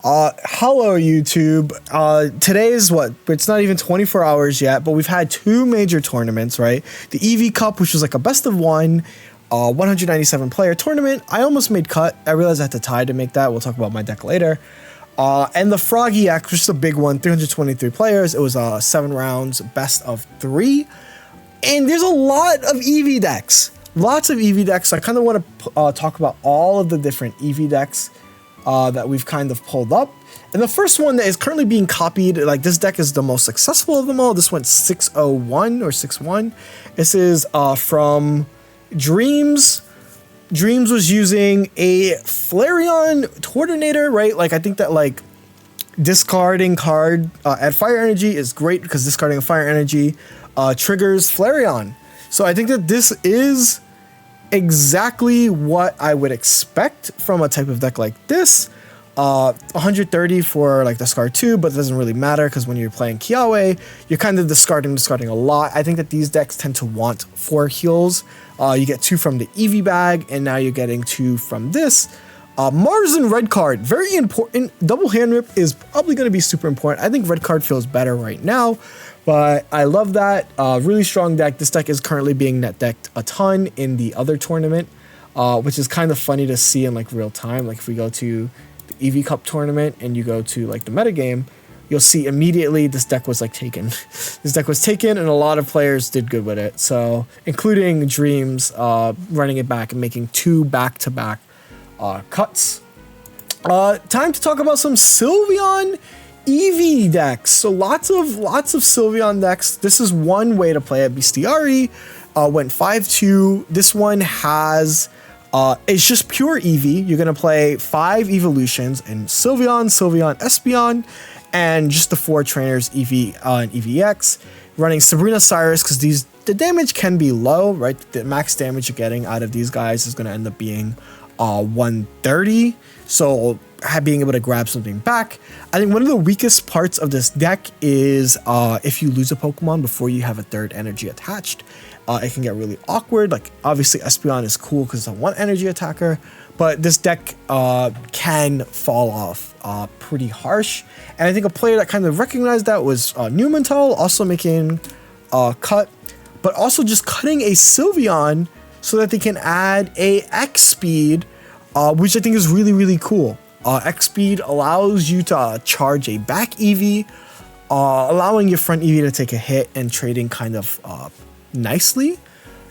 Hello YouTube. Today is what? It's not even 24 hours yet, but we've had two major tournaments, right? The Eevee Cup, which was like a best of one, 197 player tournament. I almost made cut. I realized I had to tie to make that. We'll talk about my deck later. And the Froggy X, which is a big one, 323 players. It was 7 rounds, best of 3. And there's a lot of Eevee decks. Lots of Eevee decks. I kind of want to talk about all of the different Eevee decks that we've kind of pulled up. And the first one that is currently being copied, like this deck is the most successful of them all. This went 601 or 6-1. This is from Dreams. Dreams was using a Flareon Tortinator, right? Like I think that like discarding card at Fire Energy is great because discarding a Fire Energy triggers Flareon. So I think that this is exactly what I would expect from a type of deck like this. 130 for like discard 2, but it doesn't really matter because when you're playing Kiawe, you're kind of discarding a lot. I think that these decks tend to want 4 heals. You get 2 from the Eevee bag, and now you're getting 2 from this. Mars and red card, very important. Double hand rip is probably going to be super important. I think red card feels better right now, but I love that. Really strong deck. This deck is currently being net decked a ton in the other tournament, which is kind of funny to see in like real time. Like if we go to the Eevee Cup tournament and you go to like the metagame, you'll see immediately this deck was like taken. This deck was taken and a lot of players did good with it. So including Dreams running it back and making 2 back-to-back cuts. Time to talk about some Sylveon Eevee decks. So lots of Sylveon decks. This is one way to play it. Bestiari went 5-2. This one has it's just pure Eevee. You're gonna play 5 evolutions in Sylveon, Espeon, and just the 4 trainers Eevee and EVX. Running Sabrina Cyrus because the damage can be low, right? The max damage you're getting out of these guys is gonna end up being 130. So being able to grab something back. I think one of the weakest parts of this deck is if you lose a Pokemon before you have a 3rd energy attached, it can get really awkward. Like obviously Espeon is cool because it's a 1 energy attacker, but this deck can fall off pretty harsh. And I think a player that kind of recognized that was Newmantel, also making a cut, but also just cutting a Sylveon so that they can add a X speed, which I think is really, really cool. X speed allows you to charge a back Eevee, allowing your front Eevee to take a hit and trading kind of nicely.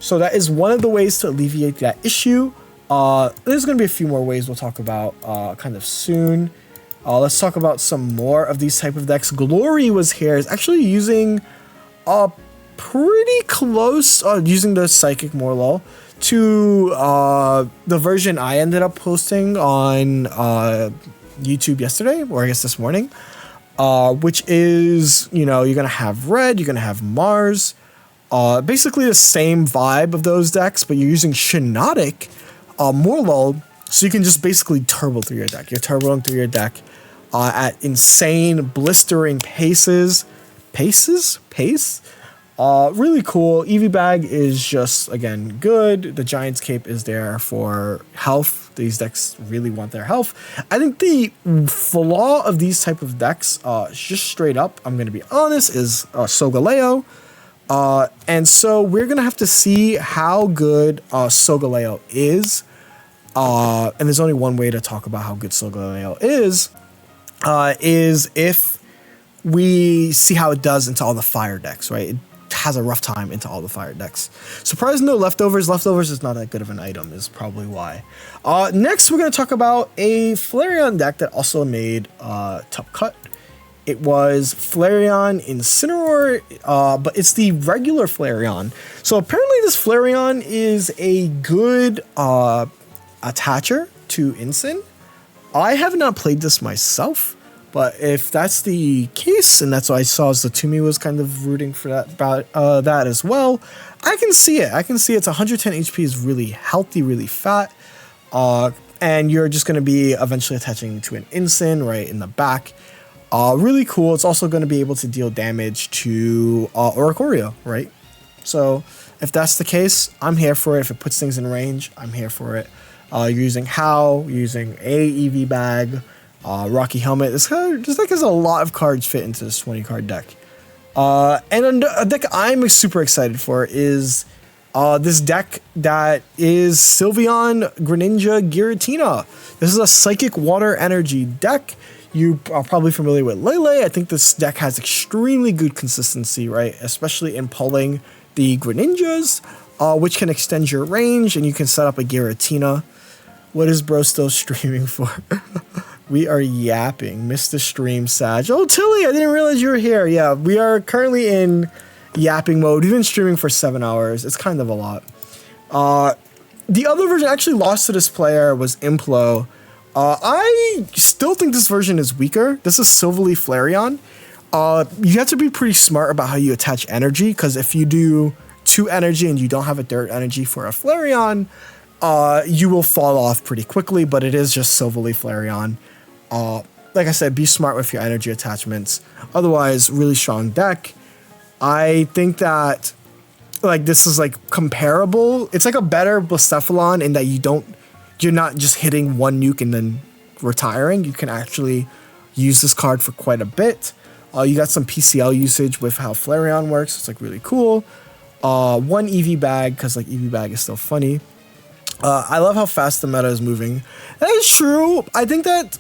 So that is one of the ways to alleviate that issue. There's going to be a few more ways we'll talk about kind of soon. Let's talk about some more of these type of decks. Glory was here. It's actually using pretty close, using the Psychic Morlo to the version I ended up posting on YouTube yesterday, or I guess this morning, which is, you know, you're going to have red, you're going to have Mars, basically the same vibe of those decks, but you're using Shinotic Morlo, so you can just basically turbo through your deck. You're turboing through your deck at insane, blistering pace. Really cool. Eevee bag is just, again, good. The Giant's Cape is there for health. These decks really want their health. I think the flaw of these type of decks, just straight up, I'm going to be honest, is Solgaleo. And so we're going to have to see how good Solgaleo is. And there's only one way to talk about how good Solgaleo is if we see how it does into all the fire decks, right? It has a rough time into all the fire decks. Surprised no leftovers. Leftovers is not that good of an item is probably why. Next, we're going to talk about a Flareon deck that also made top cut. It was Flareon Incineroar, but it's the regular Flareon. So apparently this Flareon is a good attacher to Incin. I have not played this myself, but if that's the case, and that's what I saw as the Toomey was kind of rooting for that as well, I can see it. I can see it's 110 HP is really healthy, really fat, and you're just going to be eventually attaching to an Incin right in the back. Really cool. It's also going to be able to deal damage to Oricorio, right? So if that's the case, I'm here for it. If it puts things in range, I'm here for it. You're using How, using a Eevee bag, Rocky Helmet. This deck has a lot of cards fit into this 20 card deck. And a deck I'm super excited for is this deck that is Sylveon Greninja Giratina. This is a Psychic Water Energy deck. You are probably familiar with Lele. I think this deck has extremely good consistency, right? Especially in pulling the Greninjas, which can extend your range, and you can set up a Giratina. What is bro still streaming for? We are yapping. Missed the stream, Sag. Oh, Tilly, I didn't realize you were here. Yeah, we are currently in yapping mode. We've been streaming for 7 hours. It's kind of a lot. The other version actually lost to this player was Implo. I still think this version is weaker. This is Silvally Flareon. You have to be pretty smart about how you attach energy, because if you do 2 energy and you don't have a dirt energy for a Flareon, you will fall off pretty quickly, but it is just Silvally Flareon. Like I said, be smart with your energy attachments. Otherwise, really strong deck. I think that like this is like comparable. It's like a better Blacephalon in that you're not just hitting one nuke and then retiring. You can actually use this card for quite a bit. You got some PCL usage with how Flareon works. It's like really cool. One Eevee bag, because like Eevee bag is still funny. I love how fast the meta is moving. That is true. I think that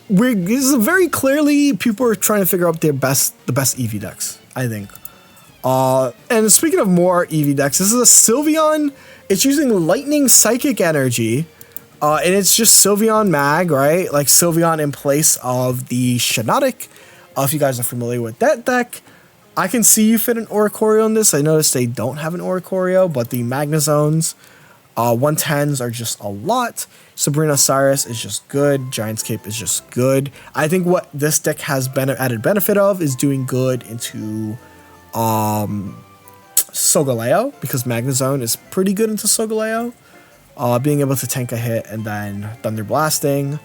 this is very clearly people are trying to figure out the best Eevee decks, I think. And speaking of more Eevee decks, this is a Sylveon. It's using Lightning Psychic Energy. And it's just Sylveon Mag, right? Like Sylveon in place of the Shiinotic. If you guys are familiar with that deck, I can see you fit an Oricorio in this. I noticed they don't have an Oricorio, but the Magnezones, 110s are just a lot. Sabrina Cyrus is just good. Giant's Cape is just good. I think what this deck has added benefit of is doing good into Solgaleo, because Magnezone is pretty good into Solgaleo. Being able to tank a hit and then Thunder Blasting.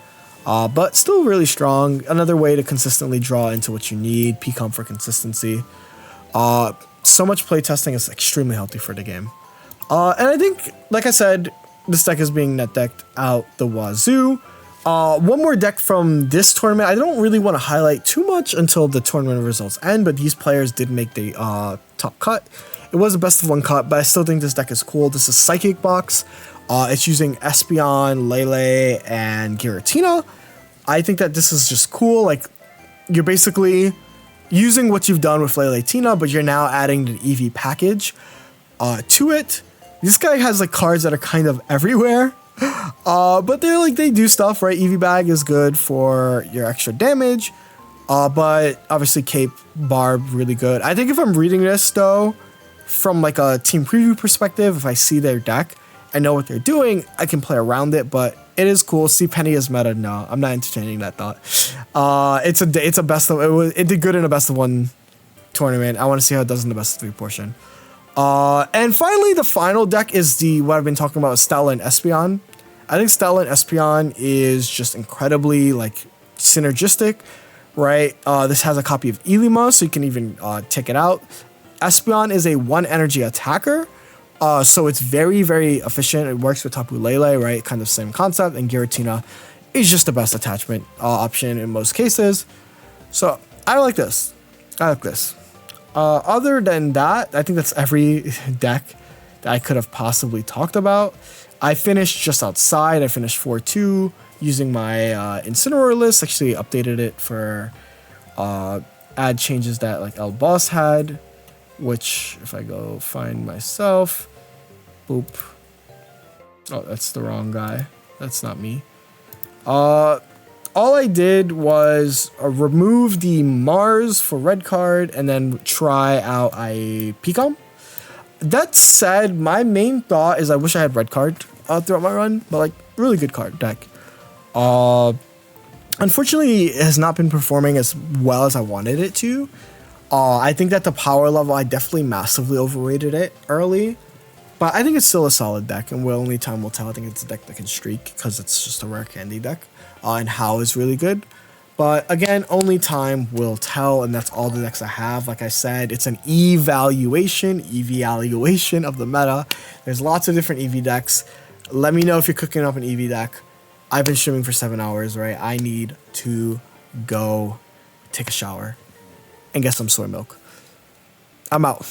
But still really strong. Another way to consistently draw into what you need. P-Comp for consistency. So much playtesting is extremely healthy for the game. And I think, like I said, this deck is being net decked out the wazoo. One more deck from this tournament. I don't really want to highlight too much until the tournament results end, but these players did make the top cut. It was a best of 1 cut, but I still think this deck is cool. This is Psychic Box. It's using Espeon, Lele, and Giratina. I think that this is just cool. Like, you're basically using what you've done with Lele Tina, but you're now adding the Eevee package to it. This guy has like cards that are kind of everywhere, but they do stuff, right? Eevee bag is good for your extra damage, but obviously Cape, Barb, really good. I think if I'm reading this though, from like a team preview perspective, if I see their deck, I know what they're doing, I can play around it, but it is cool. See Penny is meta. No, I'm not entertaining that thought. It's a best of, it did good in a best of 1 tournament. I want to see how it does in the best of 3 portion. And finally, the final deck is what I've been talking about, Stella and Espeon. I think Stella and Espeon is just incredibly like synergistic, right? This has a copy of Elima, so you can even take it out. Espeon is a 1 energy attacker, so it's very, very efficient. It works with Tapu Lele, right? Kind of same concept. And Giratina is just the best attachment option in most cases. So I like this. Other than that, I think that's every deck that I could have possibly talked about. I finished just outside. I finished 4-2 using my Incineroar list. Actually updated it for add changes that like El Boss had, which if I go find myself, boop. Oh, that's the wrong guy. That's not me. All I did was remove the Mars for red card and then try out a Picom. That said, my main thought is I wish I had red card throughout my run, but like really good card deck. Unfortunately, it has not been performing as well as I wanted it to. I think that the power level, I definitely massively overrated it early, but I think it's still a solid deck, and only time will tell. I think it's a deck that can streak because it's just a rare candy deck. And how is really good. But again, only time will tell, and that's all the decks I have. Like I said, it's an evaluation of the meta. There's lots of different Eevee decks. Let me know if you're cooking up an Eevee deck. I've been streaming for 7 hours, right? I need to go take a shower and get some soy milk. I'm out.